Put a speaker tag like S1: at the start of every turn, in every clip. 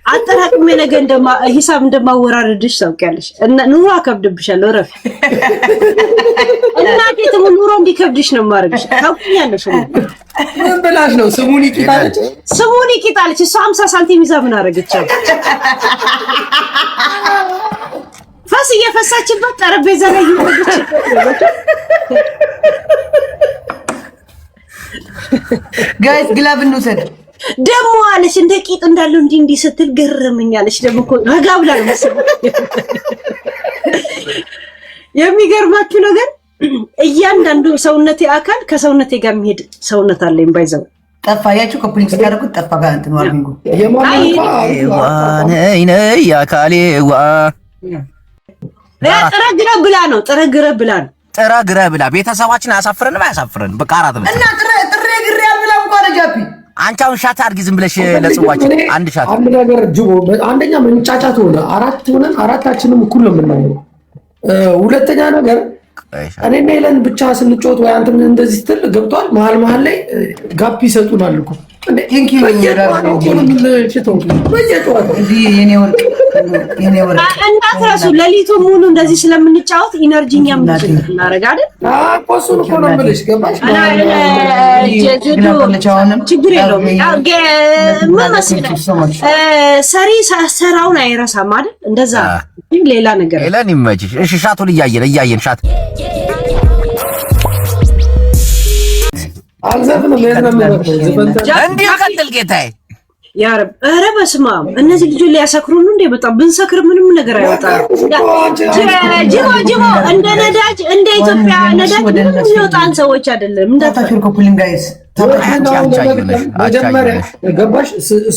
S1: አጠራቅሜ ነገ ሂሳብ እንደማወራረድሽ ታውቂያለሽ። እና ኑሮ አከብድብሻለሁ። ረፍ እናቴ ተሙ ኑሮ እንዲከብድሽ ነው ማረግሽ። ታውቂያለሽ።
S2: ምን ብላሽ ነው ስሙኒ ቂጣለች?
S1: ስሙኒ ቂጣለች። እሷ 50 ሳንቲም ይዛ ምን አረገች? ፈስ እየፈሳችበት ጠረጴዛ ላይ ይወደች።
S3: ጋይስ ግላብ እንውሰድ
S1: ደሞ አለሽ እንደ ቂጥ እንዳለው እንዲህ ስትል ገረመኛለሽ። ደሞ እኮ ረጋ ብላ ነው መሰለኝ። የሚገርማችሁ ነገር እያንዳንዱ ሰውነቴ አካል ከሰውነቴ ጋር የሚሄድ ሰውነት አለኝ። ባይዘው
S3: ጠፋ ያችሁ ኮፕሊንግ ስታደርጉት ጠፋ ጋር እንትን ዋርኒንጉ
S4: ነይ አካሌ ዋ
S1: ጥረግረ ብላ ነው
S4: ጥረግረ ብላ ቤተሰባችን አያሳፍረንም። በቃ አራት ነው
S3: እና ጥሬ ግሬ ያብላ እንኳን ጃፒ
S4: አንቺ አሁን ሻት አድርጊ ዝም ብለሽ ለጽዋችን አንድ ሻት
S2: አንድ ነገር ጅቦ አንደኛ መንጫጫት ሆነ አራታችንም እኩል ነው የምናየው። ሁለተኛ ነገር እኔና ሄለን ብቻ ስንጫወት ወይ አንተ እንደዚህ ስትል ገብቷል። መሀል ላይ ጋፕ ይሰጡናል እኮ
S3: ቲንክ ዩ
S1: እንዳትረሱ። ሌሊቱ ሙሉ እንደዚህ ስለምንጫወት ኢነርጂኛም እናደርግ አይደል?
S2: እሱን እኮ ነው የምልሽ። ገባሽ?
S1: ችግር የለውም። ምን መሰለህ ሰሪ ሰራውን አይረሳም አይደል? እንደዛ ሌላ ነገር
S4: ሄለን ይመችሽ። እሺ ሻቱን እያየን ሻት
S2: አልዘፍንም
S4: እንዲህ ቀጥል ጌታዬ።
S1: ያ ረብ ኧረ በስመ አብ እነዚህ ልጆች ሊያሰክሩን እንዴ? በጣም ብንሰክር ምንም ነገር አይወጣም። ጅቦ እንደ ነዳጅ እንደ ኢትዮጵያ ነዳጅ የሚወጣን ሰዎች አይደለም።
S3: እንዳታሽር ኮፕሊንግ ጋይስ
S2: መጀመሪያ ገባሽ?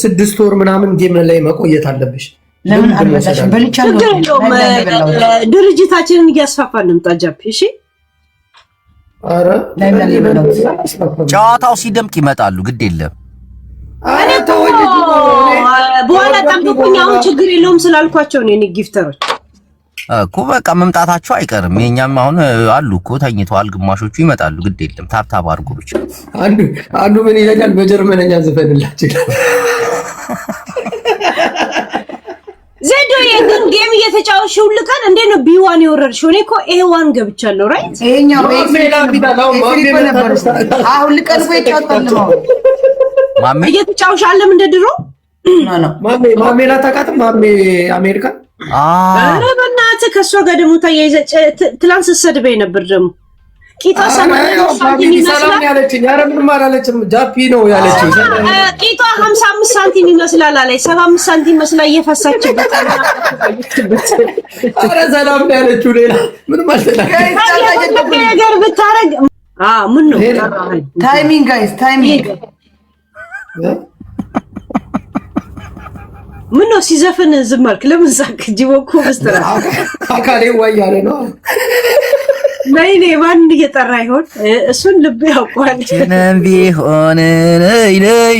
S2: 6 ወር ምናምን ጌም ላይ መቆየት አለብሽ።
S3: ለምን አልመጣሽም? በልቻለሁ።
S1: ድርጅታችንን እያስፋፋን እንምጣ ጃፒ። እሺ
S2: አረ
S4: ጨዋታው ሲደምቅ ይመጣሉ። ግድ የለም
S1: በኋላ ጠብቁኝ። አሁን ችግር የለውም ስላልኳቸው ነው። እኔ ጊፍተሮች
S4: እኮ በቃ መምጣታቸው አይቀርም። የኛም አሁን አሉ እኮ ተኝተዋል። ግማሾቹ ይመጣሉ። ግድ የለም ታብታብ አድርጉ ብቻ።
S2: አንዱ ምን ይለኛል በጀርመንኛ ዘፈንላችሁ
S1: ዘዶ የግን ጌም እየተጫወትሽው ልካን እንዴ ነው ቢዋን የወረድሽው? እኔ እኮ ኤዋን ገብቻለሁ። ራይት
S3: ይሄኛው አሁን ልቀን ወይ ጫጣለው
S4: ማሜ
S1: እየተጫወትሽ አለም እንደ ድሮ
S2: ማሜ ላታውቃትም? ማሜ አሜሪካ
S1: ኧረ በእናትህ ከእሷ ጋር ደግሞ ተያይዘህ ትላንት ስትሰድበኝ ነበር። ደግሞ ቂጧ
S2: ሰላም ያለችኝ። ኧረ ምንም አላለችም። ጃፒ ነው ያለችኝ።
S1: ቂጧ 55 ሳንቲም ይመስላል አለኝ። 75 ሳንቲም መስላ እየፈሳችበት።
S2: ኧረ ሰላም ያለችው ሌላ ምንም አልተናገረችም።
S1: ነገር ብታረግ ምን ነው
S3: ታይሚንግ ጋይስ ታይሚንግ
S1: ምን ነው ሲዘፍን ዝም አልክ? ለምን ሳቅ? ጅቦኩ በስተራ
S2: አካሌ ወያለ ነው።
S1: ነይ ማን እየጠራ ይሆን? እሱን ልብ ያውቀዋል።
S4: ጀነም ቢሆን ነይ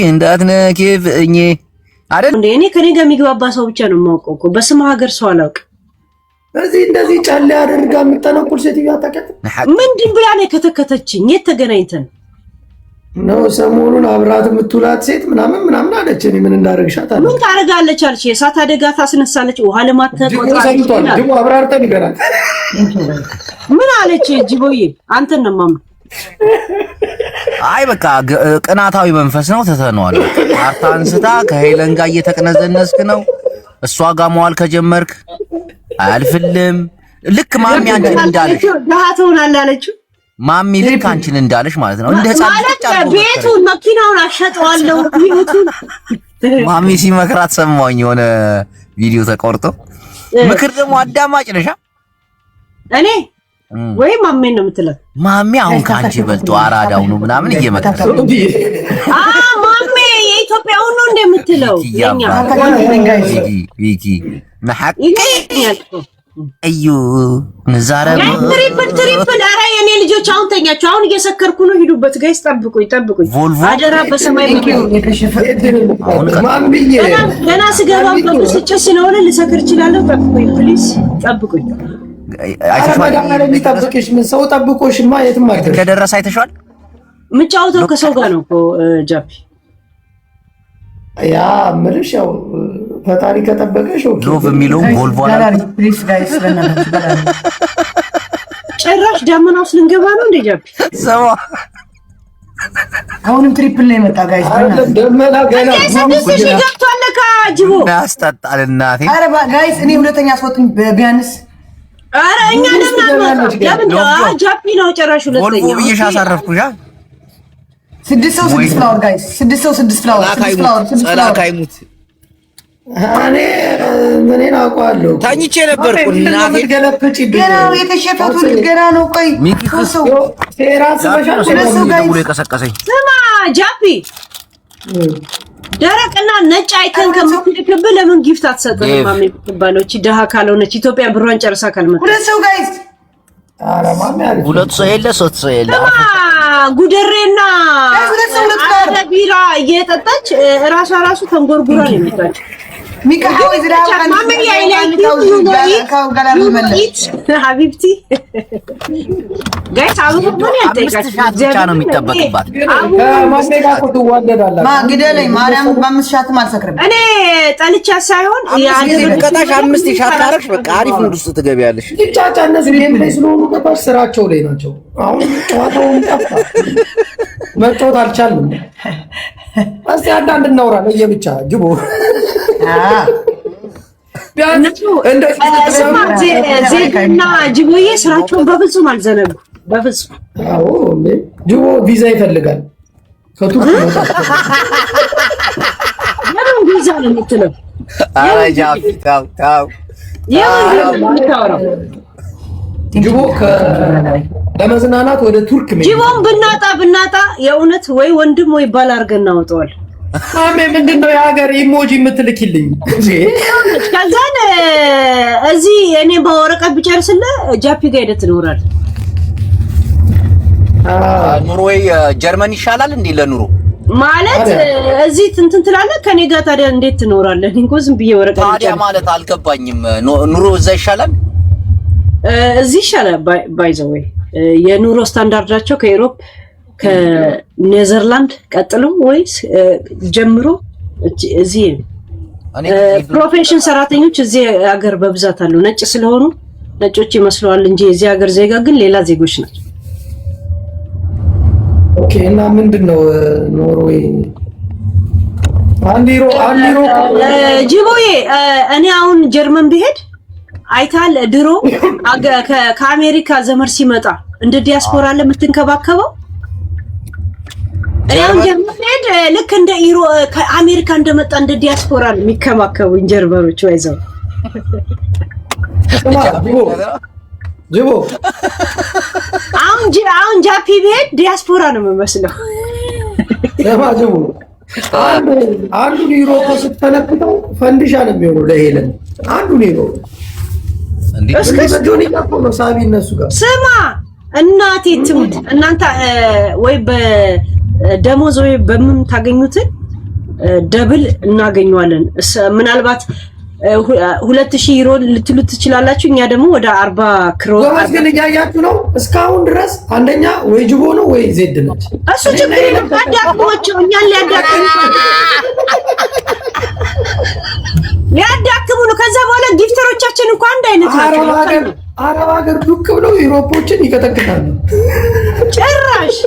S4: እንዳትነኪብኝ አይደል
S1: እንዴ? እኔ ከኔ ጋር የሚግባባ ሰው ብቻ ነው የማውቀው እኮ በስም ሀገር ሰው አላውቅም።
S2: እንደዚህ ጫለ አድርጋ የምትጠነቁል ሴትዮ አታውቃትም?
S1: ምንድን ብላ ነው ከተከተችኝ? የት ተገናኝተን
S2: ነው? ሰሞኑን አብራት የምትውላት ሴት ምናምን አለች። እኔ ምን እንዳደረግሻት አለ።
S1: ምን ታደርጋለች አለች? የእሳት አደጋ ታስነሳለች። ውሃ
S2: ለማተቆጣለች። ጅቦ አብራርተን ይገራል።
S1: ምን አለች? ጅቦዬ አንተን ነው ማም
S4: አይ በቃ ቅናታዊ መንፈስ ነው። ተተነዋል። አርታ አንስታ ከሄለን ጋር እየተቀነዘነስክ ነው። እሷ ጋር መዋል ከጀመርክ አያልፍልም። ልክ ማሚ አንቺን እንዳለሽ
S1: ደሃ ትሆናለህ አለችው።
S4: ማሚ ልክ አንቺን እንዳለሽ ማለት ነው። እንደ ህፃን
S1: ማለት ቤቱን መኪናውን አሸጠዋለሁ ቤቱን
S4: ማሚ ሲመክራት ሰማኝ። የሆነ ቪዲዮ ተቆርጦ ምክር ደግሞ አዳማጭ ነሻ።
S1: እኔ ወይ ማሜን ነው የምትለው?
S4: ማሚ አሁን ካንቺ በልጦ አራዳው ነው ምናምን እየመከረ
S1: ማሜ የኢትዮጵያው ነው እንደምትለው የኛ
S4: ቪኪ ነሐቅ እዩ ንዛረ
S1: ትሪፕል ኧረ የኔ ልጆች አሁን ተኛችሁ። አሁን እየሰከርኩ ነው። ሂዱበት ጋይስ። ጠብቁኝ አደራ። በሰማይ ገና ስገባ በብስጭት ስለሆነ ልሰክር እችላለሁ። ጠብቁኝ ፕሊዝ ጠብቁኝ።
S2: አይተሽዋል? ምን ሰው ጠብቆሽማ የትም አይደርስ።
S4: ከደረሰ አይተሽዋል?
S1: የምጫወተው ከሰው ጋር ነው እኮ ጃፒ።
S2: ያ ምልሽ ያው ፈጣሪ ከጠበቀሽ ኦኬ።
S4: ዶቭ የሚለው ቮልቮ አለ።
S3: ፕሊዝ ጋይስ
S1: ጭራሽ ደመና ውስጥ ልንገባ ነው እንዴ ጃፒ?
S4: ሰማ
S3: አሁንም ትሪፕል ላይ መጣ ጋይስ።
S2: ደመና ገና
S1: ስድስት ገብቷል ለካ ጅቦ
S4: ያስጠጣል እናቴ።
S3: ኧረ ጋይስ እኔ ሁለተኛ አስወጡኝ ቢያንስ።
S1: ኧረ እኛ ለምን ጃፒ ነው ጭራሽ ሁለተኛ።
S4: ቮልቮ ብዬሽ አሳረፍኩሽ።
S3: ስድስት ሰው ስድስት ፍላወር ጋይስ። ስድስት ሰው ስድስት ፍላወር
S4: ጸላካይሙት
S2: እኔ አውቀዋለሁ።
S4: ታኝቼ ነበርኩ እናቴ።
S3: ገና የከሸፈቱ ገና ነው። ቆይ ሰው
S2: ሴራስ
S4: ደውሎ የቀሰቀሰኝ
S1: ስማ ጃፒ፣ ደረቅና ነጭ አይከን ከምትልክብህ ለምን ጊፍት አትሰጥም? ማሜ የምትባለው እቺ ደሃ ካልሆነች ኢትዮጵያ ብሯን ጨርሳ ካልመጣች
S3: ሁለት ሰው ጋይስ።
S2: ኧረ ማሜ አሪፍ
S4: ሁለት ሰው የለ ሶስት ሰው የለ።
S1: ስማ ጉደሬና ቢራ እየጠጣች ራሱ ተንጎርጉራ ነው የመጣችው።
S3: ሚካኤል ዝራው
S1: ማሜ ሀቢብቲ ጋይስ አሁን ምን ያልጠይቃችሁ
S4: ብቻ ነው የሚጠበቅባት።
S2: ከማሜ ጋር እኮ ትዋደዳላችሁ።
S3: ግደለኝ ማርያም። በአምስት ሻትም አልሰክርም
S1: እኔ ጠልቻ ሳይሆን
S4: ቀጣሽ 5 ሻት ካረግሽ በቃ አሪፍ ሙድ ውስጥ ትገቢያለሽ።
S2: ይጫጫ እነሱ ጌም ላይ ስለሆኑ ገባሽ፣ ስራቸው ላይ ናቸው። አሁን ጨዋታውን ጠፋ፣ መጫወት አልቻልንም። እስቲ አንዳንድ እናውራ ለየብቻ ጅቦ
S1: ዜድና ጅቦዬ ስራቸውን በፍጹም አልዘነጉ። በፍጹም
S2: ጅቦ ቪዛ ይፈልጋል ከቱርክ መጣ።
S1: ለምን ቪዛ ነው የምትለው?
S4: ኧረ ጃፒ ታው
S2: ጅቦ ለመዝናናት ወደ ቱርክ ምን
S1: ጅቦን ብናጣ የእውነት ወይ ወንድም ወይ ባል አድርገን እናወጣዋል።
S2: ማሜ ምንድነው የሀገር ኢሞጂ የምትልኪልኝ?
S1: ከዛን እዚህ እኔ በወረቀት ብጨርስልህ ጃፒ ጋር ሄደህ ትኖራለህ።
S4: ኑሮዬ ጀርመን ይሻላል እንዴ ለኑሮ
S1: ማለት? እዚህ እንትን ትላለህ ከኔ ጋር ታዲያ እንዴት ትኖራለህ? እኔ እኮ ዝም ብዬ ወረቀት
S4: ታዲያ ማለት አልገባኝም። ኑሮ እዛ ይሻላል
S1: እዚህ ይሻላል። ባይ ዘ ወይ የኑሮ ስታንዳርዳቸው ከዩሮፕ ከኔዘርላንድ ቀጥሎ ወይስ ጀምሮ እዚህ ፕሮፌሽን ሰራተኞች እዚህ ሀገር በብዛት አሉ። ነጭ ስለሆኑ ነጮች ይመስለዋል እንጂ የዚህ ሀገር ዜጋ ግን ሌላ ዜጎች ናቸው።
S2: ኦኬ። እና ምንድነው ኖርዌይ አንዲሮ
S1: ጅቦዬ እኔ አሁን ጀርመን ብሄድ አይታል ድሮ ከአሜሪካ ዘመድ ሲመጣ እንደ ዲያስፖራ ለምትንከባከበው እኔም ጀርመን ሄድ ልክ እንደ ኢሮ ከአሜሪካ እንደመጣ እንደ ዲያስፖራ ነው የሚከባከቡ ጀርመኖች ወይዘው
S2: ጅቦ
S1: አሁን ጃፒ ብሄድ ዲያስፖራ ነው የሚመስለው።
S2: ለማጅቦ አንዱ ዩሮ ስትፈነክተው ፈንዲሻ ነው የሚሆነው ለሄለን አንዱ ዩሮ ጆኒ ነው ሳቢ እነሱ ጋር
S1: ስማ እናቴ ትሙት እናንተ ወይ በደሞዝ ወይ በምን ታገኙትን ደብል እናገኘዋለን። ምናልባት 2000 ዩሮ ልትሉ ትችላላችሁ። እኛ ደግሞ ወደ 40 ክሮ
S2: ግን እያያችሁ ነው። እስካሁን ድረስ አንደኛ ወይ ጅቦ ነው ወይ ዜድ ነች።
S1: እሱ ችግር የለም። አዳክሞቸው እኛን ሊያዳክሙ ነው። ከዛ በኋላ ጊፍተሮቻችን እንኳን አንድ አይነት ናቸው።
S2: አረብ ሀገር ዱክ ብለው ዩሮፖችን ይቀጠቅጣሉ።
S1: ጭራሽ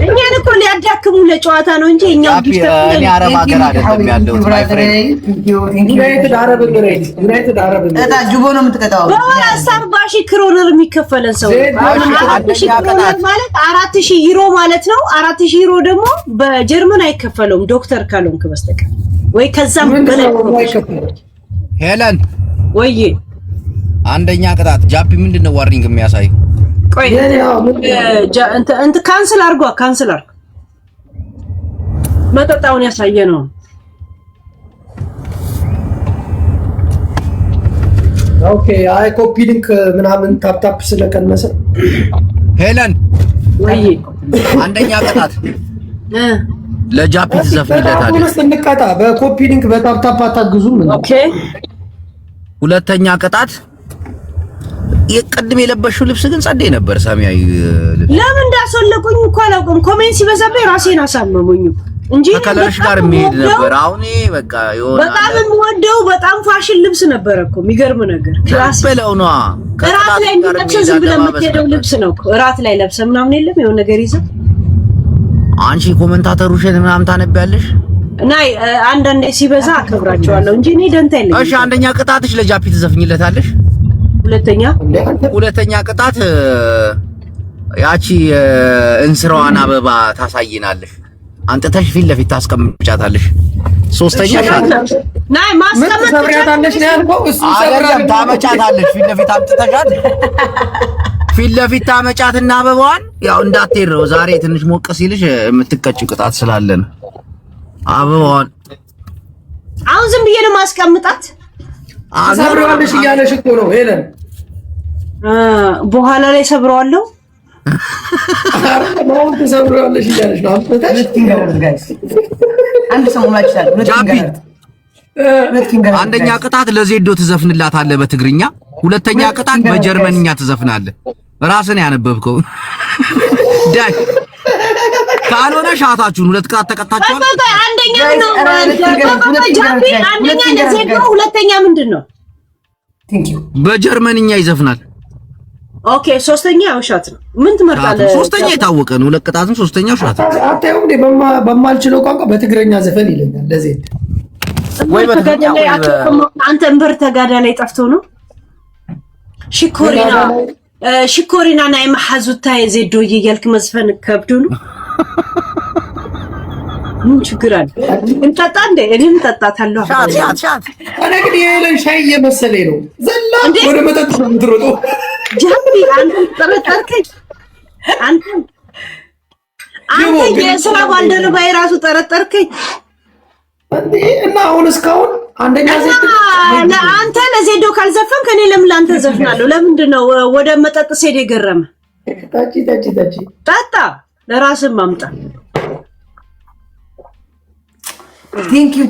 S1: እኛን እኮ ሊያዳክሙ ለጨዋታ ነው እንጂ እኛው ጊፍተር
S4: እኔ አረብ ሀገር አይደለም ያለሁት ማይ ፍሬንድ
S2: ዩናይትድ አረብ ኤሚሬትስ
S3: እታ ጁቦ ነው የምትቀጣው።
S1: በወር 40,000 ክሮነር የሚከፈለን ሰው 4000 ክሮነር ማለት 4000 ዩሮ ማለት ነው። 4000 ዩሮ ደግሞ በጀርመን አይከፈለውም ዶክተር ካልሆንክ በስተቀር ወይ ከዛም በላይ
S4: ሄለን
S1: ወይ
S4: አንደኛ ቅጣት ጃፒ ምንድነው ዋርኒንግ የሚያሳይ?
S1: ቆይ እንት ካንስል አድርጓ ካንስል አድርጓ መጠጣውን ያሳየ ነው።
S2: ኦኬ አይ ኮፒ ሊንክ ምናምን ታፕ ታፕ ስለቀነሰ
S4: ሄለን
S1: ወይ
S4: አንደኛ ቅጣት ለጃፒ ትዘፍንለታለች።
S2: ሁለተኛ እንቀጣ በኮፒ ሊንክ በታፕ ታፕ አታግዙም።
S1: ኦኬ
S4: ሁለተኛ ቅጣት የቀድም የለበሽው ልብስ ግን ጸደይ ነበር። ሰማያዊ ልብስ
S1: ለምን እንዳስወለቁኝ እኮ አላውቅም። ኮሜንት ሲበዛብኝ ራሴን አሳመሙኝ። እንጂ
S4: ከከለርሽ ጋር የሚሄድ ነበር። አሁን በቃ ይሆናል።
S1: በጣም የምወደው በጣም ፋሽን ልብስ ነበር እኮ የሚገርም ነገር ክላስ
S4: በለው ነው።
S1: እራት ላይ ለብሰህ ዝም ብለህ የምትሄደው ልብስ ነው እኮ እራት ላይ ለብሰህ ምናምን የለም የሆነ ነገር ይዘህ
S4: አንቺ ኮሜንታተሩሽን ምናምን ታነቢያለሽ
S1: እና አንዳንዴ ሲበዛ አከብራቸዋለሁ እንጂ እኔ ደንታ የለኝም።
S4: እሺ አንደኛ ቅጣትሽ ለጃፒ ትዘፍኝለታለሽ። ሁለተኛ ቅጣት ያቺ እንስራዋን አበባ ታሳይናለሽ። አንተተሽ ፊት ለፊት ታስቀምጫታለሽ። ሶስተኛ ሻት
S1: ናይ ማስቀመጥ
S2: ሰብሪያታለሽ ነው ያልከው። እሱ ሰብሪያት
S4: ታመጫታለሽ። ፊት ለፊት አምጥተሻት ፊት ለፊት ታመጫትና አበባዋን ያው እንዳትሄድ ነው። ዛሬ ትንሽ ሞቅ ሲልሽ የምትቀጭው ቅጣት ስላለን አበባዋን
S1: አሁን ዝም ብዬ ነው ማስቀምጣት።
S2: ሰብሪያለሽ እያለሽ እኮ ነው ሄለን።
S1: በኋላ ላይ ሰብረዋለሁ።
S2: ነው ተሰብረዋለሽ እያለሽ ነው።
S4: አንደኛ ቅጣት ለዜዶ ትዘፍንላታለህ በትግርኛ። ሁለተኛ ቅጣት በጀርመንኛ ትዘፍናለህ። ራስን ያነበብከው ዳይ ካልሆነ ሻታችሁን ሁለት ቅጣት ተቀጣጣችኋል።
S1: አንደኛ ነው ጃፒ፣ አንደኛ ለዜዶ፣ ሁለተኛ ምንድነው?
S4: በጀርመንኛ ይዘፍናል።
S1: ኦኬ ሶስተኛ ውሻት ነው። ምን ትመርጣለህ?
S4: ሶስተኛ የታወቀ ነው። ሁለት ቅጣትም ሶስተኛው ውሻት ነው።
S2: አታየው እንዴ? በማልችለው ቋንቋ በትግረኛ ዘፈን ይለኛል ለዜድ
S4: ወይ በትግረኛ ወይ
S1: አንተ እንበር ተጋዳ ላይ ጠፍቶ ነው ሽኮሪና ናይ ማሐዙታ የዜዶ እያልክ መዝፈን ከብዱ ነው። ምን ችግር አለ? እንጠጣ እንደ እኔም ጠጣታለሁ።
S4: ሻት
S2: እኔ ግን የሄለን ሻይ እየመሰለኝ ነው። ዘላ ወደ መጠጥ ነው የምትሮጠው።
S1: ጃፒ አንተ ጠረጠርከኝ። አንተ የስራ ባልደረባዬ ራሱ ጠረጠርከኝ
S2: እና አሁን እስካሁን አንደኛ ዜድ
S1: አንተ ለዜዶ ካልዘፈን ከኔ ለምን ላንተ ዘፍናለሁ? ለምንድን ነው ወደ መጠጥ ሴድ የገረመ?
S2: ታቺ
S1: ጠጣ ለራስህ ማምጣ።
S3: ቴንክ ዩ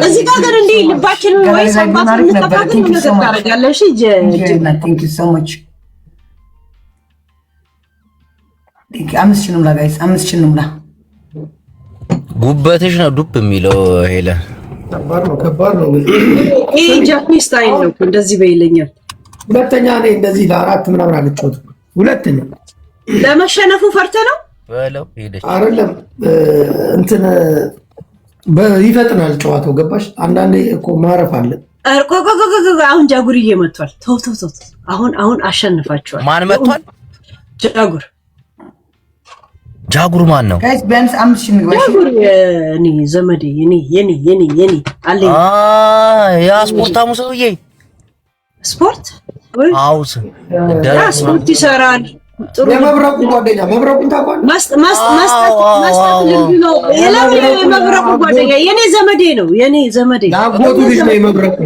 S1: እዚህ ጋር ግን እንዲህ ልባችን ወይ ሰንባት እንተፋቀን ነገር ታደርጋለሽ።
S3: ቴንክ ዩ ሶ ማች ቴንክ ዩ። አምስት ሺህ ነው ጋይስ፣ 5000 ነው።
S4: ጉበትሽ ነው ዱብ የሚለው ሄለ።
S2: ከባድ ነው።
S1: ይሄ ጃፒ ስታይል ነው እንደዚህ በይለኛል።
S2: ሁለተኛ እኔ እንደዚህ ለአራት ምናምን አልጮትም። ሁለተኛ
S1: ለመሸነፉ ፈርተ ነው
S4: በለው ሄደች
S2: አይደለም እንትን ይፈጥናል ጨዋታው። ገባሽ? አንዳንዴ እኮ ማረፍ አለ።
S1: አሁን ጃጉርዬ መጥቷል። ተው አሁን አሸንፋችኋል።
S4: ማን መጥቷል? ጃጉር ማን ነው?
S3: ጋይስ ቢያንስ 5000 ንግባሽ።
S1: ጃጉር እኔ ዘመዴ የኔ አለኝ።
S4: ያ ስፖርታሙ ሰውዬ
S2: ስፖርት
S1: ወይ?
S4: አውስ
S1: ስፖርት ይሰራል።
S2: ጥሩ የመብረቁ ጓደኛ መብረቁን ታውቃለህ?
S1: መስጠት ልዩ ነው። የመብረቁ ጓደኛ የኔ ዘመዴ ነው።
S2: ያጎቱ ልጅ ነው የመብረቁ።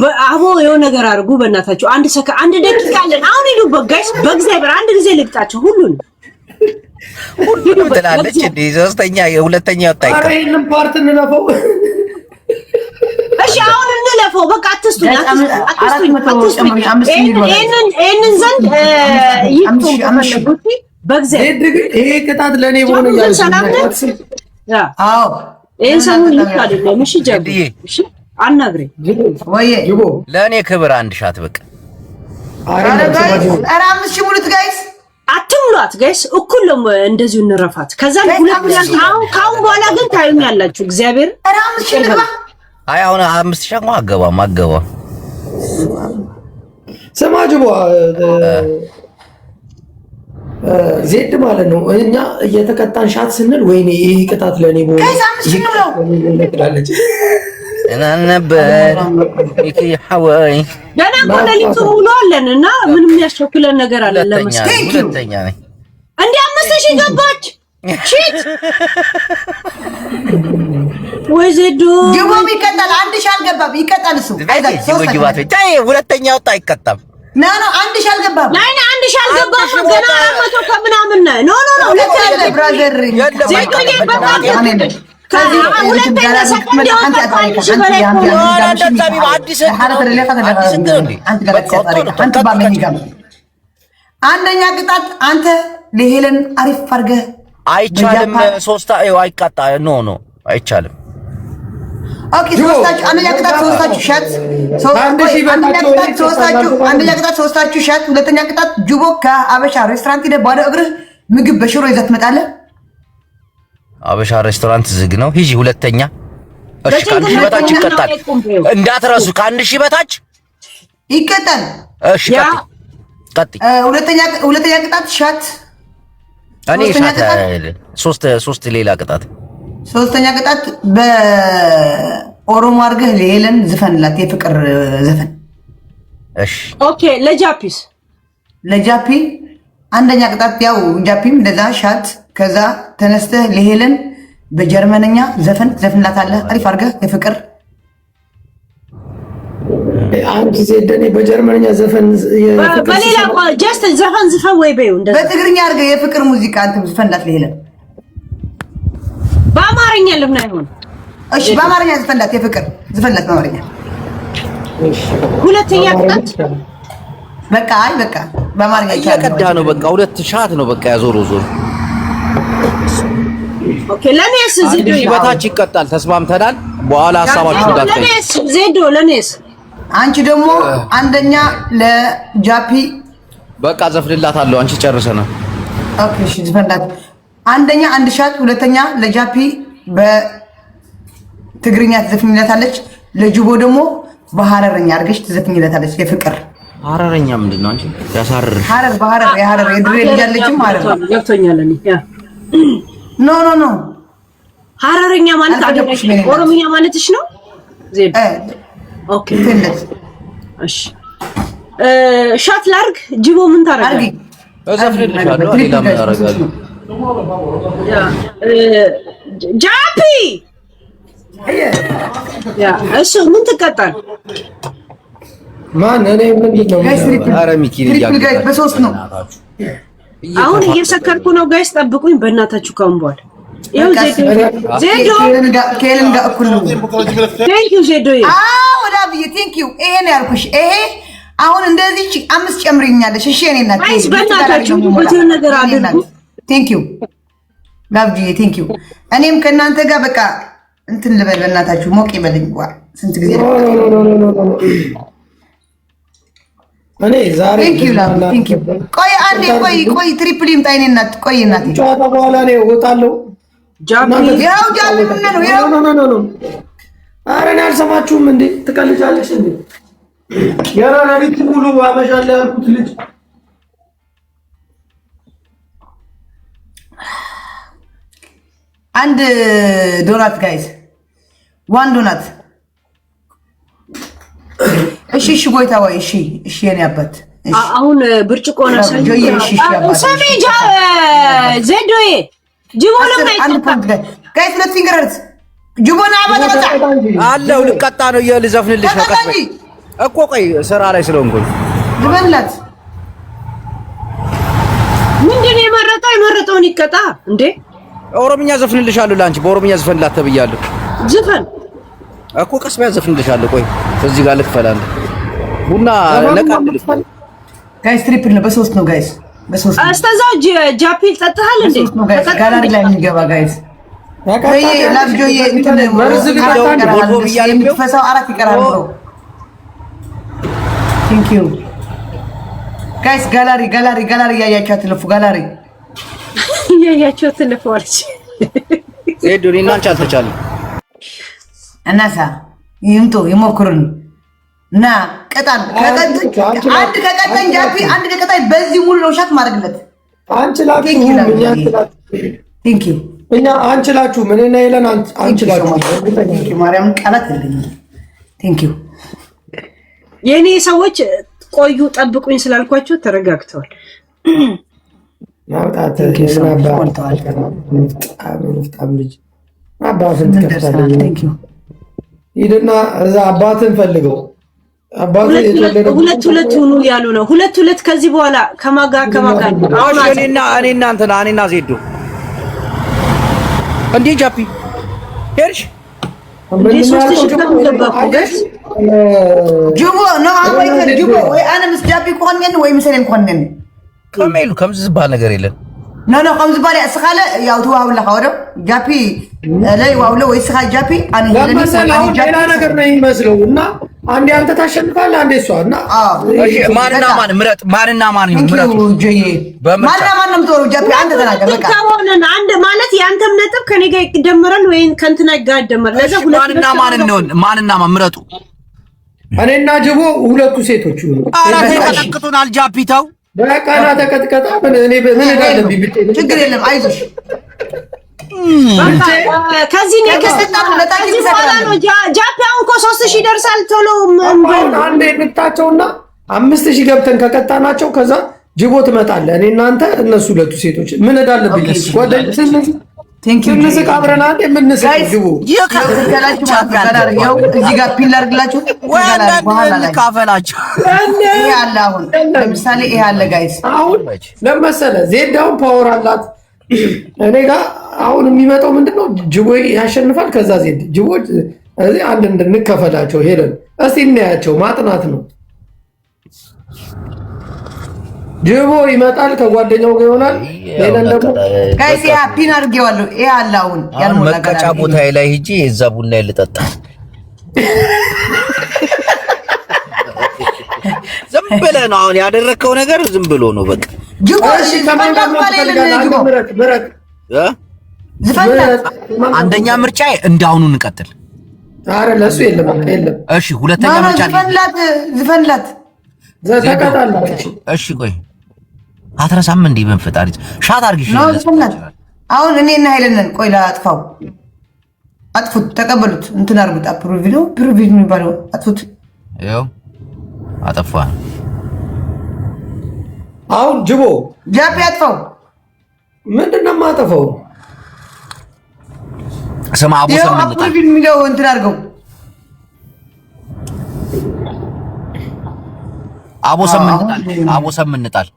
S1: በአቦ የሆነ ነገር አድርጉ በእናታችሁ። አንድ ደቂቃ አለን። አሁን ሂዱበት ጋይስ፣ በእግዚአብሔር አንድ ጊዜ ልቅጣቸው ሁሉንም
S4: ትላለች እንዴ? ሶስተኛ የሁለተኛ ወጣ ይቀር።
S2: አረ ይሄንን ፓርት እንለፈው።
S1: እሺ አሁን እንለፈው። በቃ አትስቱኝ። ይሄንን ዘንድ ይፈለጉት በእግዚአብሔር
S2: ይሄ ቅጣት ለኔ ሆነ ያለው
S3: አዎ
S1: ይሄን ሰሙን ይካደለም። እሺ ጃቢ እሺ አናግሬ
S3: ወይ
S2: ይቦ
S4: ለኔ ክብር አንድ ሻት በቃ።
S3: አረ 5000 ሙሉት ጋይስ፣
S1: አትሙሏት ጋይስ፣ እኩል እንደዚሁ እንረፋት። ከዛ ሁለት ካሁን በኋላ ግን ታዩኝ ያላችሁ እግዚአብሔር።
S3: አረ 5000 ልግባ።
S4: አይ አሁን 5000 እንኳን አገባ
S2: ስማ ጅቦ ዜድ ማለት ነው። እኛ እየተቀጣን ሻት ስንል ወይኔ ይሄ ቅጣት ለኔ ሆነ
S3: ጋይስ 5000 ነው
S2: ትላለች።
S4: እና ነበር ይኪ ሐዋይ
S1: ገና ኮለሊቱ ውሏለን እና ምንም ያስቸኩለን ነገር አለ ለመስጠት።
S4: ሁለተኛ ነኝ
S1: እንዴ 5000 ገባች። ሺት ወይ ዜዶ
S3: ጅቦም ይቀጣል። 1000 አልገባም ይቀጣል። እሱ
S4: ጅቦ ታይ ሁለተኛ ወጣ አይቀጣም።
S3: ኖ 1000 አልገባም።
S1: ናይ 1000 አልገባም። ገና 400 ከምናምን ኖ ሁለተኛ
S3: ብራዘር
S1: ዜዶ ይበቃል። ሁለተኛ ሰከንድ ያወጣች በላይ
S3: አንደኛ ቅጣት አንተ ለሄለን አሪፍ አድርገህ
S4: አይቻልም። ሶስታ አይቀጣ ኖ አይቻልም።
S3: ኦኬ ሶስታችሁ አንደኛ ቅጣት ሶስታችሁ ሻት አንደኛ ቅጣት ሶስታችሁ ሻት። ሁለተኛ ቅጣት ጁቦ ከአበሻ ሬስቶራንት ሄደህ ባዶ እግርህ ምግብ በሽሮ ይዘህ ትመጣለህ።
S4: አበሻ ሬስቶራንት ዝግ ነው። ሂጂ ሁለተኛ። እሺ ከአንድ ሺህ በታች ይቀጣል እንዳትረሱ። ከአንድ ሺህ በታች
S3: ይቀጣል።
S4: እሺ ቀጥ
S3: ሁለተኛ ቅጣት ሻት።
S4: እኔ ሻት ሶስት ሌላ ቅጣት።
S3: ሶስተኛ ቅጣት በኦሮሞ አድርገህ ለሄለን ዝፈንላት የፍቅር ዘፈን።
S4: እሺ
S1: ኦኬ። ለጃፒስ
S3: ለጃፒ አንደኛ ቅጣት ያው ጃፒም እንደዛ ሻት። ከዛ ተነስተህ ለሄለን በጀርመንኛ ዘፈን ዘፍንላታለህ አሪፍ አድርገህ የፍቅር
S2: አንድ ጊዜ እንደኔ በጀርመንኛ ዘፈን
S1: በሌላ ጀስት ዘፈን ዝፈን ወይ በይው እንደዛ
S3: በትግርኛ አድርገህ የፍቅር ሙዚቃ አንተም ዝፈንላት ለሄለን።
S1: በአማርኛ ለምን አይሆን?
S3: እሺ በአማርኛ ዝፈንላት የፍቅር ዝፈንላት በአማርኛ።
S1: ሁለተኛ ቅጣት
S3: በቃ በአማርኛ
S4: እየቀዳ ነው። በቃ ሁለት ሻት ነው። በቃ ያዞሮ ዞሮ
S1: ኦኬ። ለኔስ ዜዶ
S4: በታች ይቀጣል። ተስማምተናል። በኋላ ሐሳባችሁ እንዳትጠይቅ።
S1: ለኔስ ዜዶ ለኔስ
S3: አንቺ ደግሞ አንደኛ ለጃፒ
S4: በቃ ዘፍንላታለሁ። አንቺ ጨርሰናል።
S3: ኦኬ እሺ ዝፈንላት። አንደኛ አንድ ሻት። ሁለተኛ ለጃፒ በትግርኛ ትዘፍኝላታለች። ለጅቦ ደግሞ በሐረርኛ አድርገሽ ትዘፍኝላታለች የፍቅር።
S4: ሐረርኛ ምንድን ነው? አንቺ ያሳርር
S3: ሐረር በሐረር የሐረር የድሬ ልጅ አለችም ማለት ነው።
S1: ገብቶኛል። እኔ ያ
S3: ኖ
S1: ሐረርኛ ማለት አደረሽ ኦሮምኛ ማለትሽ ነው ዜድ? ኦኬ እሺ ሻት ላርግ። ጅቦ ምን ታረጋለህ?
S4: እዘፍንልሻለሁ። ሌላ ምን አደርጋለሁ?
S1: ጃፒ ያ እሱ ምን ትቀጣል?
S2: ማን እኔ ምንድን ነው?
S4: ኧረ ሚኪን
S3: በሶስት ነው።
S1: አሁን እየሰከርኩ ነው ጋይስ፣ ጠብቁኝ በእናታችሁ። ካሁን በኋላ ይኸው ዜዶ
S3: ከሄለን ጋር እኩል ነው።
S1: ቴንክ ዩ ዜዶ።
S3: ወደ አብዬ ቴንክ ዩ። ይሄ ነው ያልኩሽ። ይሄ አሁን እንደዚህ 5 ጨምሪኛለሽ። እሺ እኔ እናት
S1: ጋይስ በእናታችሁ ብዙ ነገር አድርጉ።
S3: ቴንክ ዩ ላቭጂ ቴንክ ዩ። እኔም ከእናንተ ጋር በቃ እንትን ልበል በእናታችሁ ሞቅ ይበልኝ። ስንት ጊዜ
S2: እኔ ዛሬ
S3: ቆይ አንዴ ቆይ ትሪፕል ይምጣ። እኔ እናት ቆይ እናት
S2: ጨዋታ በኋላ ነው እወጣለሁ።
S3: ጃፒ ምን ነው ያው
S2: ኧረ እኔ አልሰማችሁም እንዴ? ትቀልጃለሽ እንዴ? የራና ልጅ ሙሉ አበሻለ ያልኩት ልጅ
S3: አንድ ዶናት ጋይዝ ዋን ዶናት። እሺ ጎይታ ወይ እሺ የኔ አባት
S1: አሁን ብርጭቆ ነው ሰሚ ዜዶዬ ጅቦ ለምን አይቀጣም?
S3: ጋይዝ ሁለት ፊንገርስ ጅቦና አባታ
S4: አለው ልቀጣ ነው ልዘፍንልሽ ነው። ቀጥ እኮ ቆይ ስራ ላይ ስለሆንኩኝ
S3: ዝበላት።
S1: ምንድን ነው የመረጠውን ይቀጣ እንዴ?
S4: ኦሮምኛ ዘፍንልሻለሁ። ላንቺ በኦሮምኛ ዘፈንላት ተብያለሁ።
S1: ዝፈን
S4: እኮ ቀስ በያ ዘፍንልሻለሁ። ቆይ እዚህ ጋር ልክፈላለሁ። ቡና ነቃልልሽ
S3: ጋይስ። ትሪፕል ነው በሶስት ነው ጋይስ፣ በሶስት ነው።
S1: አስተዛው ጃፒል ጠጥሃል እንዴ?
S3: ጋላሪ ላይ የሚገባ ጋይስ ወይ ላፍጆዬ እንትን የሚፈሳው 4 ይቀራል ብሎ ቴንክ ዩ ጋይስ። ጋላሪ እያያችኋት ትለፉ። ጋላሪ
S1: እያያችኋት ትለፉ አለች።
S4: ዜዶኒ እና አንቺ አልተቻለም።
S3: እናሳ ይምጡ ይሞክሩን እና ቀጣን አንድ ከቀጣኝ ጃፒ አንድ ከቀጣኝ በዚህ ሙሉ ነው ሻት ማድረግለት።
S2: አንችላችሁ
S3: ቴንክ ዩ
S2: እኛ አንችላችሁ ምን እና ይለን አንችላችሁ
S3: ማርያም ቃላት የለኝም። ቴንክ ዩ
S1: የኔ ሰዎች ቆዩ ጠብቁኝ ስላልኳቸው ተረጋግተዋል።
S2: ያውጣት ልጅ አባትን ትከፍታለህ። ሂድና እዛ አባትን ፈልገው።
S1: ሁለት ሁኑ ያሉ ነው። ሁለት ከዚህ በኋላ ከማጋ
S4: አሁን እኔና እንትና እኔና ዜዶ እንዴ ጃፒ ሄርሽ
S1: እንዴ ሶስት ሺህ ገባኩ ጋይስ።
S3: ጅቦ ነው ወይ ጅቦ ወይ አነ ምስ ጃፒ ኮንነን ወይ ምሰለን ኮንነን
S4: ከመይሉ ከምዝባል ነገር የለም
S3: ኖ ከም ዝባል እስኻለ ያው ተዋውላ ካወደ ጃፒ ላይ ዋውለ ወይ እስኻ ጃፒ አን
S2: ለምሳሌ አሁን ሌላ ነገር ነው የሚመስለው እና አንዴ አንተ ታሸንፋለህ አንዴ እሷ እና
S4: እሺ ማንና ማን ምረጥ ማንና ማን ምረጥ
S3: ማንና ማን ነው ተወሩ ጃፒ አንተ ተናገር በቃ
S1: ከሆነን አንድ ማለት ያንተም ነጥብ ከኔ ጋር ይደመራል ወይ ከእንትና ጋር ይደመራል ለዛ ሁለት
S4: ማንና ማን ምረጡ
S2: እኔና ጅቦ ሁለቱ ሴቶች ይሁኑ
S4: አራቴ ተቀጥቅጡናል ጃፒታው
S2: በቃና ተቀጥቀጣ እኔ ምን እንዳለብኝ ብትይ
S3: ችግር የለም አይዞሽ
S1: ከዚህ ነው ከስተጣው ለታጂ ሰላም ነው ጃፓን እኮ 3000 ይደርሳል ቶሎ
S2: አንዴ እንታቸውና 5000 ገብተን ከቀጣናቸው ከዛ ጅቦ ትመጣለህ እኔ እናንተ እነሱ ሁለቱ ሴቶች ምን እንዳለብኝ ጓደኞች
S3: ቴንክ ዩ
S2: እንስቅ አብረን አንዴ የምንስቅ ጅቦ
S3: ይከላችሁ ማጋዳር ያው እዚህ ጋር ፒን ላድርግላችሁ
S4: ወይ አንዳንድ ካፈላችሁ
S3: ይሄ አለ አሁን ለምሳሌ ይሄ አለ ጋይስ
S2: አሁን ለምሳሌ ዜዳውን ፓወር አላት እኔ ጋር አሁን የሚመጣው ምንድነው ጅቦ ያሸንፋል ከዛ ዜድ ጅቦ እዚህ አንድ እንድንከፈላቸው ሄለን እስቲ እናያቸው ማጥናት ነው ጅቦ ይመጣል ከጓደኛው ጋር ይሆናል ሄለን ደግሞ
S3: ጋይስ ያ ፒን አድርጌዋለሁ ይሄ አለ አሁን ያልሞላ
S4: መቀጫ ቦታ ላይ ሂጂ የዛ ቡና ልጠጣ ዝም ብለህ ነው አሁን ያደረከው ነገር ዝም ብሎ ነው በቃ
S3: ጅቦ እሺ ከማን ጋር
S2: ምረጥ
S4: አንደኛ ምርጫ እንዳሁኑ እንቀጥል
S2: አረ ለሱ የለም የለም
S4: እሺ ሁለተኛ ምርጫ
S3: ዝፈንላት
S2: ዘተቀጣላችሁ
S4: እሺ ቆይ አትረሳም እንዴ በፈጣሪ ሻት አርግሽ
S3: አሁን እኔና ሄለንን ቆይ ላጥፋው አጥፉት ተቀበሉት እንትን አርጉት ፕሮቪድ የሚባለው አጥፉት
S4: ያው አጠፋ
S2: አሁን ጅቦ
S3: ጃፒ አጥፋው
S2: ምንድነው ማጠፋው
S4: ስማ አቦሰም እንጣል
S3: ፕሮቪድ የሚለው እንትን አርገው
S4: አቦሰም እንጣል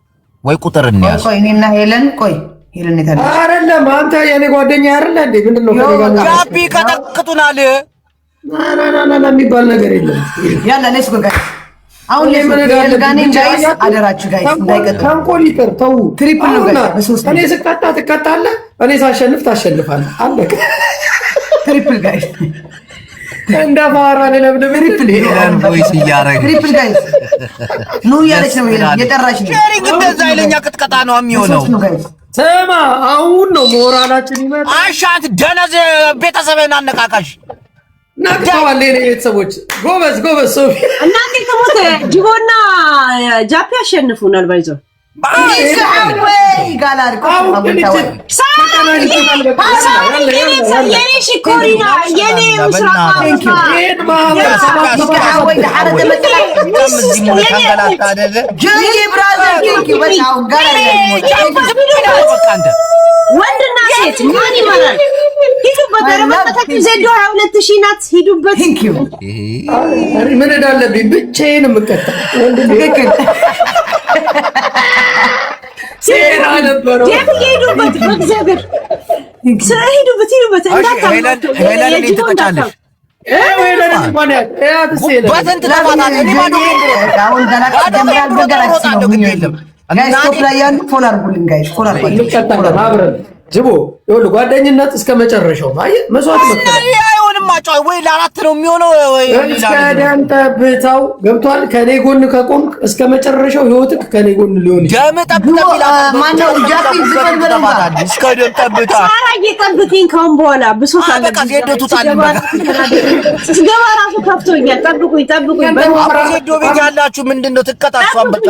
S4: ወይ ቁጥር እንያዝ
S3: ቆይ እኔና ሄለን ቆይ ሄለን ይታል
S2: አይደለም አንተ የኔ ጓደኛ አይደለ እንዴ ምንድነው ከኔ
S4: ጃፒ ከጠቅጡናል
S2: ና የሚባል ነገር የለም
S3: ያላ ሌትስ ጎ ጋይስ አሁን ለምን ጋይስ አደራችሁ ጋይስ እንዳይቀጥል
S2: ተንኮል ይቅር ተው
S3: ትሪፕል ነው ጋይስ
S2: እኔ ስቀጣ ትቀጣለህ እኔ ሳሸንፍ ታሸንፋለህ አለቀ
S3: ትሪፕል ጋይስ
S2: እንደ ማራን ለምን
S3: ትሪፕል
S4: ሄለን ቮይስ እያረገ
S3: ትሪፕል ጋይስ ኑ ያለች ነው ሄለን እየጠራች ነው
S4: ሼሪንግ እንደዛ አይለኛ ቅጥቀጣ ነው የሚሆነው
S2: ስማ አሁን ነው ሞራላችን ይመጣ
S4: አሻት ደነዝ ቤተሰብህን አነቃቃሽ
S2: ናቅተዋል የኔ ቤተሰቦች ጎበዝ ሶፊ
S1: እናንተ ከሞተ ጅቦና ጃፒ ያሸንፉናል ባይዘው
S3: ወይ ጋላር
S1: የኔ ሽኮሪና የኔ ወንድና ሴት ማን ይመራል? ሂዱበት። ረመጣችሁ ዘዶ 22000 ናት። ሂዱበት።
S2: ምን እንዳለብኝ ብቻዬን የምቀጣ
S3: ትክክል
S2: ሴራ ነበረው።
S1: ሂዱበት፣ በእግዚአብሔር ሂዱበት።
S4: ሄለን ትቀጫለሽ። በስንት ተማታት እኔ ባዶ
S3: አሁን ገና ጀምራል በገራች ነው ጋይስ ቶፕ ላይ ያን ፎሎ አድርጉልኝ ጋይስ ፎሎ አድርጉልኝ
S2: ጅቦ ይኸውልህ ጓደኝነት እስከ መጨረሻው ማለት መስዋዕት መከራ
S4: አይሆንም ማጫው ወይ ለአራት ነው የሚሆነው ወይ
S2: እስከ ደም ጠብታው ገብቷል ከኔ ጎን ከቆምክ እስከ መጨረሻው ህይወትክ ከኔ ጎን ሊሆን
S4: ደም ጠብታ
S3: ማነው ጃፒ ዝፈን በለማት
S4: እስከ ደም ጠብታ
S1: ሳራ እየጠብቀኝ ካሁን በኋላ ብሶት አለ
S4: በቃ ዜዶቱ
S1: ስገባ ራሱ ከፍቶኛል። ጠብቁኝ
S4: ዜዶ ቤት ያላችሁ ምንድነው ትቀጣጣም በቃ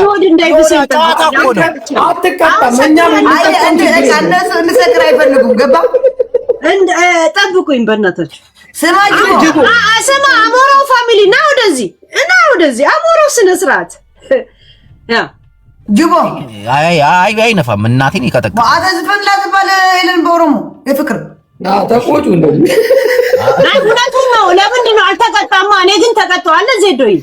S2: አትቀጣም እኛ
S3: እንሰክር አይፈልጉም ገባ
S1: ጠብቁኝ በእናታችሁ
S3: ስማ
S1: አሞራው ፋሚሊ ና ወደዚህ አሞራው ስነ ስርዓት
S3: ጅቦ
S4: አይነፋም እናቴን ይቀጠቅ
S3: አተ ዝፈን ላትባል ሄለን በኦሮሞ የፍቅር
S2: ተቆጡ
S1: እውነቱን ነው። ለምንድን ነው አልተቀጣማ? እኔ ግን ተቀጣዋለ ዜዶይ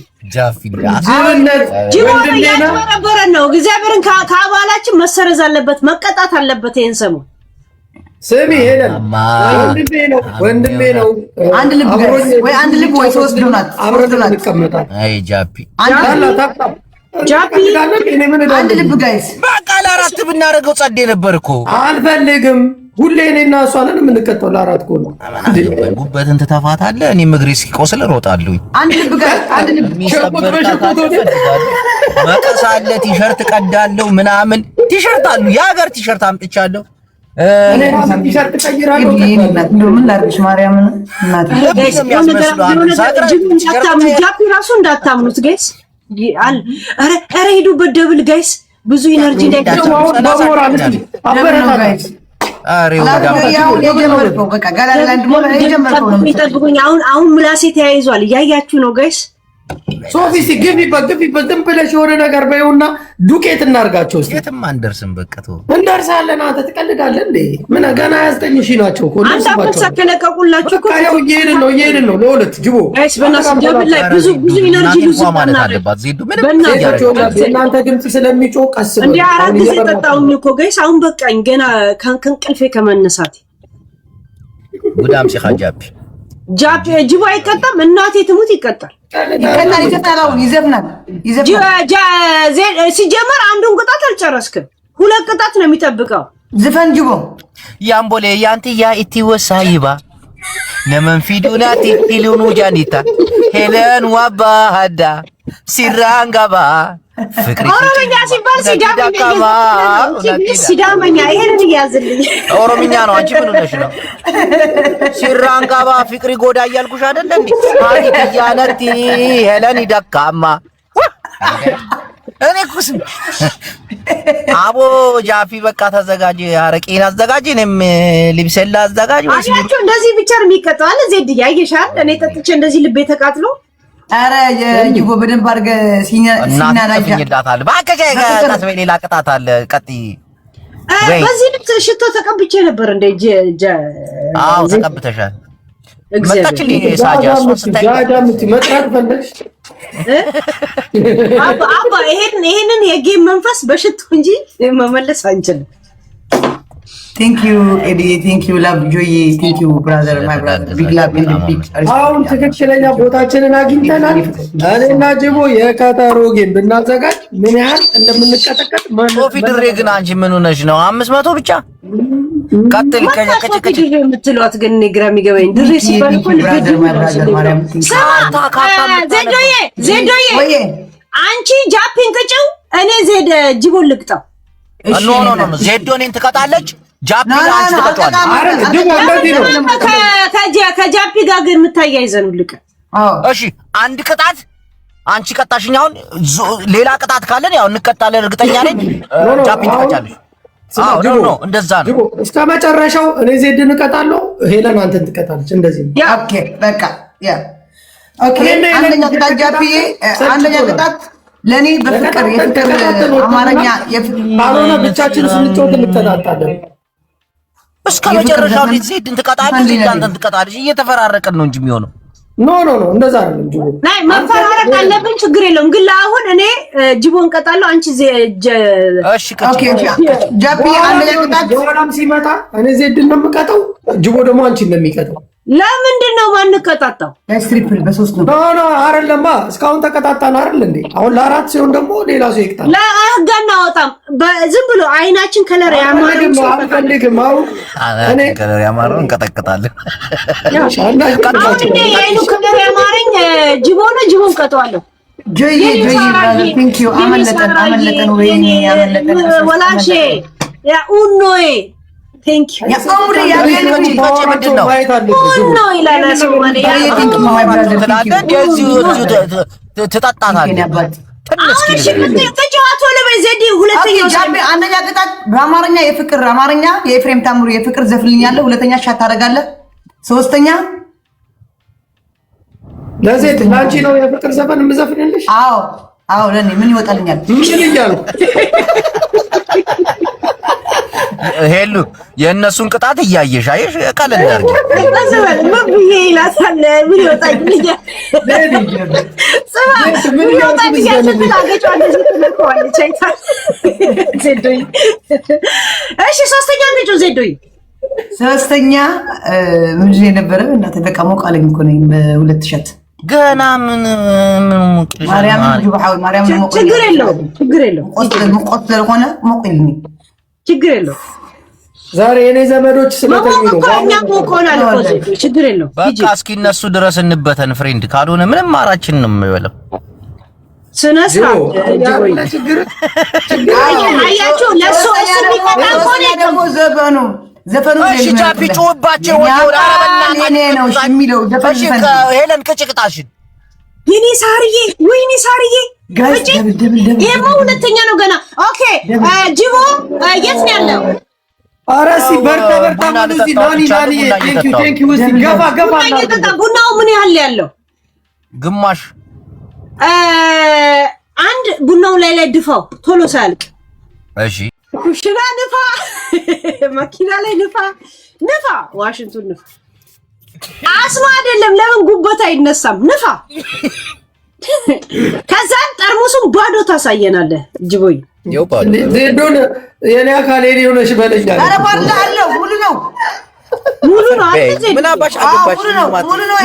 S1: ያጭበረበረ ነው። እግዚአብሔርን ከአባላችን መሰረዝ አለበት፣ መቀጣት አለበት። ይሄን ሰሞን
S2: ስሚ ሄለን ወንድሜ ነው።
S3: አንድ ልብ ወይ ሶስት ዶናት
S2: አብረን እንቀመጣለን።
S4: አይ ጃፒ
S1: ጃፒ
S3: አንድ ልብ ጋይስ
S4: በቃ ለአራት ብናደርገው ጸዴ ነበር እኮ።
S2: አልፈልግም። ሁሌ እኔና እሷ ነን የምንከተው ለአራት እኮ ነው።
S4: ጉበትን ትተፋታለህ፣ እኔም እግሬ እስኪቆስል እሮጣለሁ።
S3: አንድ ልብ ጋይስ አንድ ልብ
S4: መቀስ አለ፣ ቲሸርት ቀዳለሁ ምናምን ቲሸርት አሉ። የሀገር ቲሸርት አምጥቻለሁ።
S2: እኔ ቲሸርት ቀይራለሁ።
S3: ምን ላድርግሽ ማርያምን እናቴ
S1: ጃፒ ራሱ እንዳታምኑት ጋይስ። ኧረ ሂዱበት ደብል ጋይስ። ብዙ ኢነርጂ እንዳይጠብቁኝ። አሁን ምላሴ ተያይዟል። እያያችሁ ነው ጋይስ።
S2: ሶፊ ግቢበት ዝም ብለሽ የሆነ ነገር በይውና ዱቄት እናርጋቸው። እስኪ
S4: የትም አንደርስም። በቃ ተው
S2: እንደርሳለን። አንተ ትቀልዳለህ እንዴ? ምን ገና 29 ሺህ ናቸው እኮ
S1: አንተ ተከለቀቁላችሁ እኮ።
S2: ያው እየሄድን ነው ለሁለት ጅቦ
S1: ጋይስ። በእናትህ ደብል ላይ ብዙ ኢነርጂ ብዙ
S4: ማለት አለባት ዜዱ። ምንም
S2: እናንተ ድምጽ ስለሚጮህ ቀስ ብሎ
S1: እንዴ 4 ጊዜ ጠጣሁኝ እኮ ጋይስ። አሁን በቃኝ ገና ከእንቅልፌ ከመነሳቴ።
S4: ጉዳም ሲኻጃቢ
S1: ጃፒ ጅቦ አይቀጣም። እናቴ ትሙት ይቀጣል።
S3: ይዘፍናል።
S1: ሲጀመር አንዱን ቅጣት አልጨረስክም። 2 ቅጣት ነው የሚጠብቀው።
S3: ዝፈን ጅቦ
S4: ያምቦሌ ያንትያ ኢቲወሳይባ ነመንፊዱና ቲሉኑ ጃኒታ ሄለን ዋባሃዳ ሲራንጋባ ፍቅሪ
S1: ኦሮምኛ ሲባል ሲዳመኛ ይሄንን እያዝልኝ።
S4: ኦሮምኛ ነው። አንቺ ምን ሆነሽ ነው? ሲራንጋባ ፍቅሪ ጎዳ እያልኩሽ አይደለ እንዴ? አይ ያነቲ ሄለን ይደካማ እኔ ኩስ አቦ ጃፒ በቃ ተዘጋጅ፣ አረቄን አዘጋጅ፣ እኔም ልብሴላ አዘጋጅ።
S1: አያችሁ እንደዚህ ብቻ ነው የሚቀጣው አለ ዜድ ያየሻል። እኔ ጠጥቼ እንደዚህ ልቤ ተቃጥሎ
S3: አረ የጅቦ በደንብ አድርገህ
S4: ሲናናጃታል። ባከጀ ቀጣት በሌላ ቅጣት አለ። ቀጥይ
S1: በዚህ ልብስ ሽቶ ተቀብቼ ነበር እንደ
S4: አዎ ተቀብተሻል። መጣችልኝ ሳጃ
S2: መጥራት ፈለግሽ?
S1: አባ ይሄንን የጌም መንፈስ በሽቶ እንጂ መመለስ አንችልም።
S3: ቴንክ ዩ ኤዲ፣ ቴንክ ዩ ላቭ ጆይ፣ ቴንክ ዩ ብራዘር ማይ ብራዘር ቢግ ላቭ ኢን ቢግ።
S2: አሁን ትክክለኛ ቦታችንን አግኝተናል። እኔና ጅቦ የቀጠሮ ጌም ብናዘጋጅ ምን ያህል እንደምንቀጠቀጥ
S4: ሶፊ ድሬ ግን አንቺ ምን ሆነሽ ነው? 500 ብቻ ቀጥል። ከጨከጨከጭ
S1: የምትሏት ግን እኔ ግራ የሚገባኝ ድሬ ሲባል እኮ ዜዶዬ አንቺ ጃፒን ቅጭው፣ እኔ ጅቦን ልቅጣው።
S4: ኖ ዜዶ እኔን ትቀጣለች። ጃፒ አንቺ
S1: ከጃፒ ጋር ግን የምታያይዘን ልቅ።
S4: እሺ አንድ ቅጣት አንቺ ቀጣሽኝ። አሁን ሌላ ቅጣት ካለን ያው እንቀጣለን። እርግጠኛ ነኝ ጃፒ ትቀጫለሽ። ኖ እንደዛ ነው።
S2: እስከ መጨረሻው እኔ ዜድን እቀጣለሁ፣ ሄለን አንተን ትቀጣለች። እንደዚህ ነው።
S3: ኦኬ በቃ ያ ኦኬ። አንደኛ ቅጣት ጃፒ፣ አንደኛ ቅጣት ለኔ በፍቅር የፍቅር አማርኛ
S2: ባሎና ብቻችን ስንጫወት እንቀጣጣለን።
S4: እስከ መጨረሻው ዜድን ትቀጣለች፣ ዜድ አንተን ትቀጣለች። እየተፈራረቀን ነው እንጂ የሚሆነው
S2: ኖ እንደዛ አይደለም። ጅቦ
S1: ናይ መፈራረቅ አለብን፣ ችግር የለውም። ግን ለአሁን እኔ ጅቦን ቀጣለሁ፣ አንቺ
S4: እሺ
S3: ኦኬ ጃፒ አንደኛ ቅጣት
S2: ወራም ሲመጣ እኔ ዜድን ነው የምቀጣው፣ ጅቦ ደግሞ አንቺን ነው የሚቀጣው።
S1: ለምንድን ነው ማንቀጣጣው?
S3: ትሪፕል በ3 ነው።
S2: ኖ አይደለም። እስካሁን ተቀጣጣን አይደል እንዴ? አሁን ለ4 ሲሆን ደግሞ ሌላ ሰው ይቅጣል።
S1: ለህግ አናወጣም። ዝም ብሎ አይናችን ከለር ያማረኝ
S2: አልፈልግም።
S4: እኔ ከለር ያማረኝ እንቀጠቅጣለን።
S1: አሁን እኔ የአይኑ ከለር ያማረኝ ጅቦ ነው፣ ጅቦን ቀጣዋለሁ።
S3: ጆይ ብራዘር ቴንክ ዩ። አመለጠን ወይኔ አመለጠን።
S1: ወላሼ ያ ኡኖዬ ቴንክ ዩ
S3: ያቆምሪ ያገኘኝ
S4: ምንድን ነው
S1: ኡኖ ይላል ሰውማኔ ያ
S3: ቴንክ ዩ ማይ ብራዘር
S4: ትላለህ። እንደዚህ ትጠጣታለህ።
S1: ተጫዋቾ ለበዘዲ ሁለተኛው
S3: ጃፒ አንደኛ ቅጣት በአማርኛ የፍቅር አማርኛ የኤፍሬም ታምሩ የፍቅር ዘፍልኛለህ። ሁለተኛ ሻት ታደርጋለህ። ሶስተኛ
S2: ለዜድ ላንቺ ነው የፍቅር ዘፈን የምዘፍንልሽ።
S3: አዎ ለኔ ምን ይወጣልኛል?
S2: ምን ይያሉ
S4: ሄሉ የእነሱን ቅጣት እያየሽ አየሽ። ቀለል አድርጊ
S1: ምን ብዬ ይላታል? ምን ይወጣልኛል? ምን ይወጣልኛል? እሺ ሶስተኛ ልጅ ዜዶይ
S3: ሶስተኛ ምን የነበረ እናተ በቃ ሞቃለኝ እኮ ነኝ በሁለት ሸት
S4: ገና ምን
S3: ማርያም ጅብሃው ማርያም
S1: ችግር የለውም
S3: ቆስለ ሆነ ሞቅልኝ
S1: ችግር የለውም።
S2: ዛሬ የኔ ዘመዶች ስለተኙ ነው።
S1: ችግር የለውም።
S4: በቃ እስኪ እነሱ ድረስ እንበተን ፍሬንድ። ካልሆነ ምንም ማራችን ነው የሚበለው።
S1: ስነሳ አያችሁ ለሱ
S3: ዘፈኑ
S4: እሺ ጃፒ ጮህባቸው
S3: ነው የሚለው
S4: ሄለን ቅጭቅጣሽን
S1: የኔ ሳርዬ ወይኔ ሳርዬ ይሄማ ሁለተኛ ነው ገና። ኦኬ ጅቦ የት ነው ያለው?
S2: አራሲ በርታ ማለት ናኒ ቴንክ ዩ ገባ
S1: ቡናው ምን ያህል ያለው?
S4: ግማሽ
S1: አንድ ቡናው ላይ ድፋው ቶሎ ሳያልቅ።
S4: እሺ
S1: ኩሽና ንፋ፣ መኪና ላይ ንፋ፣ ዋሽንቱን ንፋ። አስማ አይደለም ለምን ጉበት አይነሳም? ንፋ። ከዛን ጠርሙሱን ባዶ ታሳየናለህ ጅቦይ።
S2: ዜዶን የኔ አካል የኔ ሆነሽ በለኛል።
S3: ኧረ ባላ አለው ሙሉ ነው
S4: ምን አባሽ አገባሽ?
S3: ሙሉ ነው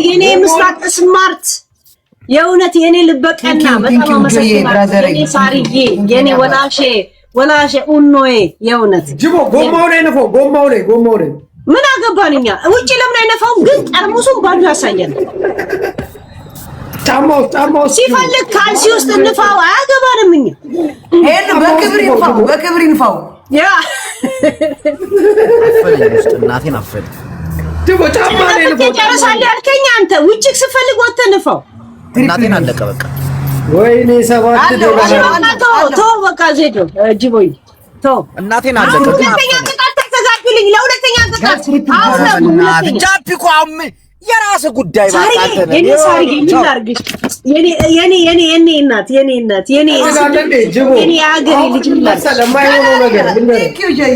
S1: የኔ ምስራቅ ስማርት የእውነት የኔ ልበቀና በጣም አመሰግናለሁ። የኔ ሳርዬ የኔ ወላሼ ኡኖዬ የእውነት
S2: ጅቦ ጎማው ላይ
S1: ምን አገባን እኛ ውጪ ለምን አይነፋውም? ግን ጠርሙሱን ባዶ ያሳያል።
S2: ጫማው
S1: ሲፈልግ ካልሲ ውስጥ እንፋው አያገባንም እኛ።
S3: ሄሎ በክብር ይንፋው
S1: ያ
S4: እናቴን አፈል
S2: ጅቦ ጫማ ላይ ነው
S1: ጨርሳለህ ያልከኝ አንተ። ውጪ ስፈልግ ወጥተህ ንፋው።
S4: እናቴን አለቀ በቃ።
S2: ወይኔ ሰባት
S1: ተው በቃ ዜዶ ጅቦይ ተው
S4: እናቴን አለቀ።
S1: ሁለተኛ ቅጣት ተዘጋጁልኝ። ለሁለተኛ ቅጣት አሁን
S4: ጃፒ እኮ የራስ ጉዳይ ባጣተ ነው።
S1: የኔ ሳርዬ ምን ላድርግሽ? የኔ እናት የኔ አገሬ ልጅ ምን ላድርግሽ?
S2: ለማይሆነው ነገር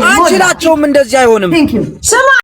S4: አንቺ ናቸውም እንደዚህ አይሆንም።
S1: ስማ